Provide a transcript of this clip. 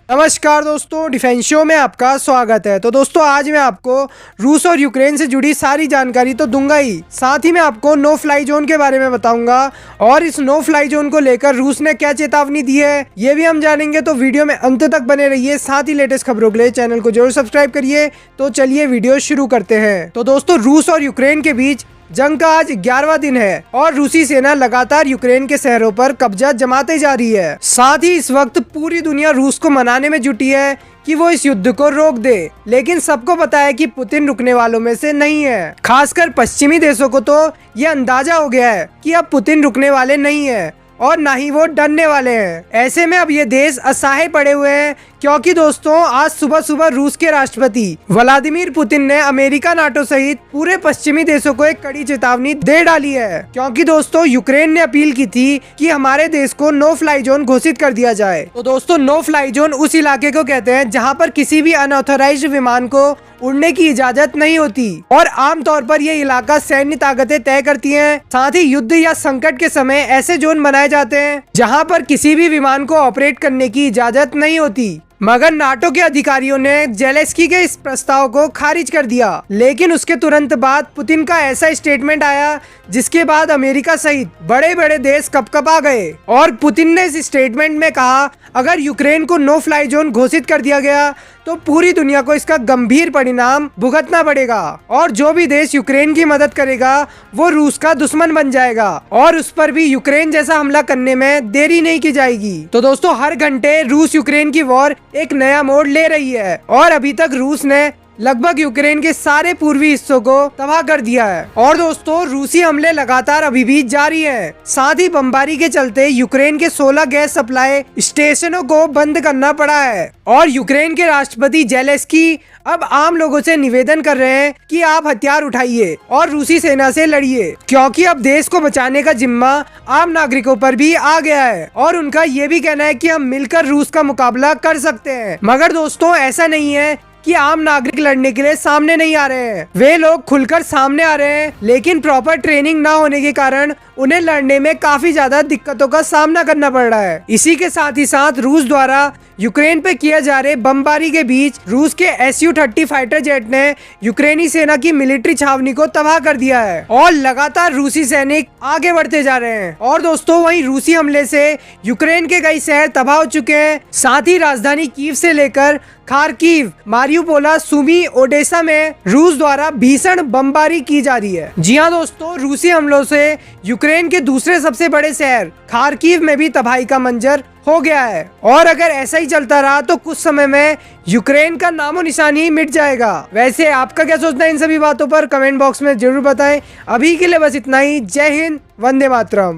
नमस्कार दोस्तों, defence show में आपका स्वागत है। तो दोस्तों आज मैं आपको रूस और यूक्रेन से जुड़ी सारी जानकारी तो दूंगा ही, साथ ही मैं आपको नो फ्लाई जोन के बारे में बताऊंगा और इस नो फ्लाई जोन को लेकर रूस ने क्या चेतावनी दी है ये भी हम जानेंगे। तो वीडियो में अंत तक बने रहिए। साथ ही लेटेस्ट खबरों के लिए चैनल को जरूर सब्सक्राइब करिए। तो चलिए वीडियो शुरू करते हैं। तो दोस्तों रूस और यूक्रेन के बीच जंग का आज 11वां दिन है और रूसी सेना लगातार यूक्रेन के शहरों पर कब्जा जमाते जा रही है। साथ ही इस वक्त पूरी दुनिया रूस को मनाने में जुटी है कि वो इस युद्ध को रोक दे, लेकिन सबको पता है कि पुतिन रुकने वालों में से नहीं है। खासकर पश्चिमी देशों को तो ये अंदाजा हो गया है कि अब पुतिन रुकने वाले नहीं है और ना ही वो डरने वाले हैं। ऐसे में अब ये देश असहाय पड़े हुए हैं, क्योंकि दोस्तों आज सुबह सुबह रूस के राष्ट्रपति व्लादिमीर पुतिन ने अमेरिका, नाटो सहित पूरे पश्चिमी देशों को एक कड़ी चेतावनी दे डाली है। क्योंकि दोस्तों यूक्रेन ने अपील की थी कि हमारे देश को नो फ्लाई जोन घोषित कर दिया जाए। तो दोस्तों नो फ्लाई जोन उस इलाके को कहते हैं जहां पर किसी भी अनऑथराइज्ड विमान को उड़ने की इजाजत नहीं होती और आमतौर पर यह इलाका सैन्य ताकतें तय करती हैं। साथ ही युद्ध या संकट के समय ऐसे जोन बनाए जाते हैं जहां पर किसी भी विमान को ऑपरेट करने की इजाजत नहीं होती। मगर नाटो के अधिकारियों ने जेलेंस्की के इस प्रस्ताव को खारिज कर दिया, लेकिन उसके तुरंत बाद पुतिन का ऐसा स्टेटमेंट आया जिसके बाद अमेरिका सहित बड़े बड़े देश कपकपा गए और पुतिन ने इस स्टेटमेंट में कहा अगर यूक्रेन को नो फ्लाई जोन घोषित कर दिया गया तो पूरी दुनिया को इसका गंभीर परिणाम भुगतना पड़ेगा और जो भी देश यूक्रेन की मदद करेगा वो रूस का दुश्मन बन जाएगा और उस पर भी यूक्रेन जैसा हमला करने में देरी नहीं की जाएगी। तो दोस्तों हर घंटे रूस यूक्रेन की वॉर एक नया मोड़ ले रही है और अभी तक रूस ने लगभग यूक्रेन के सारे पूर्वी हिस्सों को तबाह कर दिया है और दोस्तों रूसी हमले लगातार अभी भी जारी हैं। साथ ही बमबारी के चलते यूक्रेन के 16 गैस सप्लाई स्टेशनों को बंद करना पड़ा है और यूक्रेन के राष्ट्रपति जेलेंस्की अब आम लोगों से निवेदन कर रहे हैं कि आप हथियार उठाइए और रूसी सेना से लड़िए, क्योंकि अब देश को बचाने का जिम्मा आम नागरिकों पर भी आ गया है और उनका ये भी कहना है कि हम मिलकर रूस का मुकाबला कर सकते हैं। मगर दोस्तों ऐसा नहीं है कि आम नागरिक लड़ने के लिए सामने नहीं आ रहे हैं, वे लोग खुलकर सामने आ रहे हैं, लेकिन प्रॉपर ट्रेनिंग ना होने के कारण उन्हें लड़ने में काफी ज्यादा दिक्कतों का सामना करना पड़ रहा है। इसी के साथ ही साथ रूस द्वारा यूक्रेन पे किए जा रहे बमबारी के बीच रूस के Su-30 फाइटर जेट ने यूक्रेनी सेना की मिलिट्री छावनी को तबाह कर दिया है और लगातार रूसी सैनिक आगे बढ़ते जा रहे हैं। और दोस्तों वहीं रूसी हमले से यूक्रेन के कई शहर तबाह हो चुके हैं। साथ ही राजधानी कीव से लेकर खार्किव, मारियुपोल, सुमी, ओडेसा में रूस द्वारा भीषण बमबारी की जा रही है। जी हाँ दोस्तों, रूसी हमलों से यूक्रेन के दूसरे सबसे बड़े शहर खार्किव में भी तबाही का मंजर हो गया है और अगर ऐसा ही चलता रहा तो कुछ समय में यूक्रेन का नामो निशान ही मिट जाएगा। वैसे आपका क्या सोचना है इन सभी बातों पर कमेंट बॉक्स में जरूर बताएं। अभी के लिए बस इतना ही। जय हिंद, वंदे मातरम।